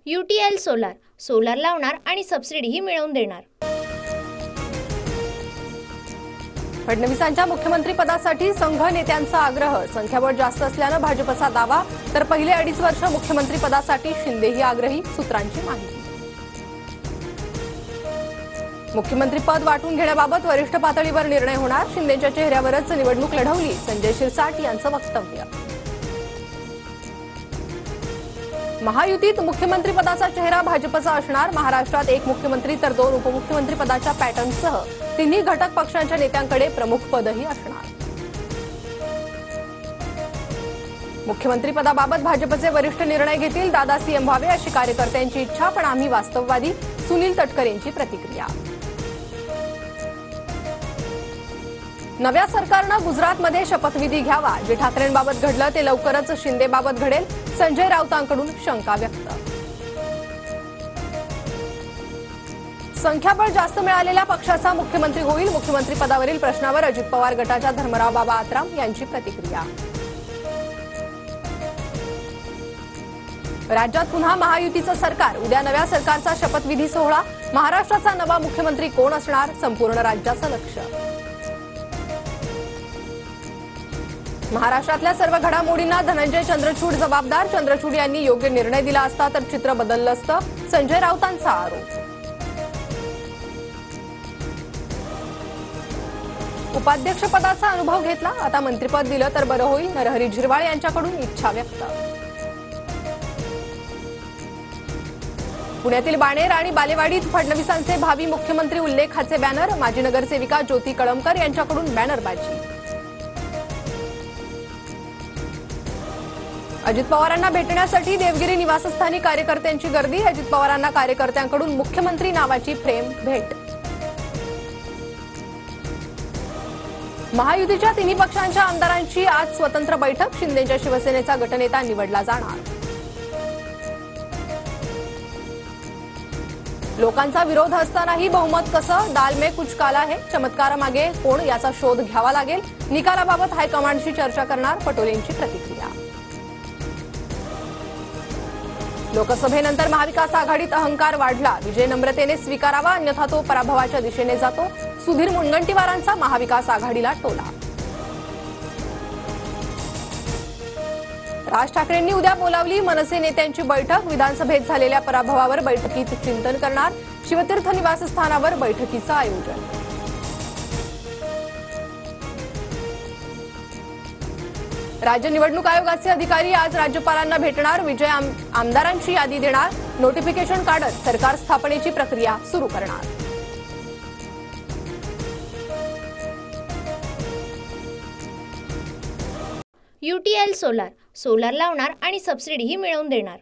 UTL solar solar लावणार आणि सबसिडीही मिळवून देणार। फडणवीसांच्या मुख्यमंत्री पदासाठी संघ नेत्यांचा आग्रह। संख्याबळ जास्त असल्याने भाजपचा दावा, तर पहिले 2.5 वर्ष मुख्यमंत्री पदासाठी शिंदेही आग्रही, सूत्रांची माहिती। मुख्यमंत्री पद वाटून घेण्याबाबत वरिष्ठ पातळीवर निर्णय होणार। शिंदेच्या चेहऱ्यावरच निवडणूक लढवली, संजय शिरसाट यांचं वक्तव्य। महायुतीत मुख्यमंत्री पदाचा चेहरा भाजपचा असणार। महाराष्ट्रात एक मुख्यमंत्री तर 2 उपमुख्यमंत्री पदाच्या पॅटर्नसह तिन्ही घटक पक्षांच्या नेत्यांकडे प्रमुख पदही असणार। मुख्यमंत्री पदाबाबत भाजपचे वरिष्ठ निर्णय घेतील। दादा सीएम व्हावे अशी कार्यकर्त्यांची इच्छा, पण आम्ही वास्तववादी, सुनील तटकरेंची प्रतिक्रिया। नव्या सरकारनं गुजरातमध्ये शपथविधी घ्यावा। जे ठाकरेंबाबत घडलं ते लवकरच शिंदेबाबत घडेल, संजय राऊतांकडून शंका व्यक्त। संख्याबळ जास्त मिळालेल्या पक्षाचा मुख्यमंत्री होईल। मुख्यमंत्री पदावरील प्रश्नावर अजित पवार गटाच्या धर्मराव बाबा आत्राम यांची प्रतिक्रिया। राज्यात पुन्हा महायुतीचं सरकार। उद्या नव्या सरकारचा शपथविधी सोहळा। महाराष्ट्राचा नवा मुख्यमंत्री कोण असणार, संपूर्ण राज्याचं लक्ष। महाराष्ट्रातल्या सर्व घडामोडींना धनंजय चंद्रचूड जबाबदार। चंद्रचूड यांनी योग्य निर्णय दिला असता तर चित्र बदललं असतं, संजय राऊतांचा आरोप। उपाध्यक्षपदाचा अनुभव घेतला, आता मंत्रिपद दिलं तर बरं होईल, नरहरी झिरवाळ यांच्याकडून इच्छा व्यक्त। पुण्यातील बाणेर आणि बालेवाडीत फडणवीसांचे भावी मुख्यमंत्री उल्लेखाचे बॅनर। माजी नगरसेविका ज्योती कळमकर यांच्याकडून बॅनरबाजी। अजित पवारांना भेटण्यासाठी देवगिरी निवासस्थानी कार्यकर्त्यांची गर्दी। अजित पवारांना कार्यकर्त्यांकडून मुख्यमंत्री नावाची फ्रेम भेट। महायुतीच्या तिन्ही पक्षांच्या आमदारांची आज स्वतंत्र बैठक। शिंदेच्या शिवसेनेचा गटनेता निवडला जाणार। लोकांचा विरोध असतानाही बहुमत कसं, दाल में कुछ काला है। चमत्कारामागे कोण याचा शोध घ्यावा लागेल। निकालाबाबत हायकमांडशी चर्चा करणार, पटोलेंची प्रतिक्रिया। लोकसभेनंतर महाविकास आघाडीत अहंकार वाढला। विजय नम्रतेने स्वीकारावा, अन्यथा तो पराभवाच्या दिशेने जातो। सुधीर मुनगंटीवारांचा महाविकास आघाडीला टोला। राज ठाकरेंनी उद्या बोलावली मनसे नेत्यांची बैठक। विधानसभेत झालेल्या पराभवावर बैठकीत चिंतन करणार। शिवतीर्थ निवासस्थानावर बैठकीचं आयोजन। राज्य निवडणूक आयोगाचे अधिकारी आज राज्यपालांना भेटणार। विजय आमदारांची यादी देणार। नोटिफिकेशन काढत सरकार स्थापनेची प्रक्रिया सुरू करणार। UTL सोलार सोलार लावणार आणि सबसिडीही मिळवून देणार।